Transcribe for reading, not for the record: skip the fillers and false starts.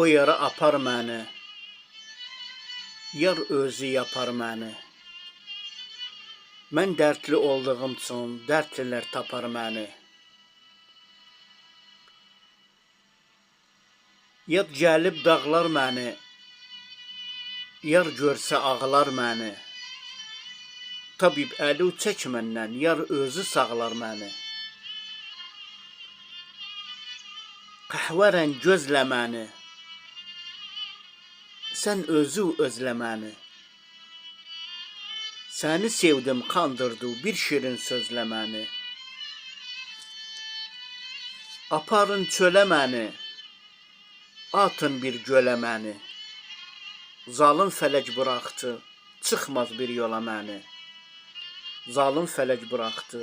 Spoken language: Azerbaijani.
O yara apar məni, yar özü yapar məni. Mən dərdli olduğum üçün dərdlilər tapar məni. Yad gəlib dağlar məni, yar görsə ağlar məni. Tabib əli çək məndən, yar özü sağlar məni. Qəhvərən gözlə məni, sən özü özlə məni. Səni sevdim, kandırdı bir şirin sözlə məni. Aparın çölə məni, atın bir gölə məni. Zalım fələk buraxdı, çıxmaz bir yola məni. Zalım fələk buraxdı,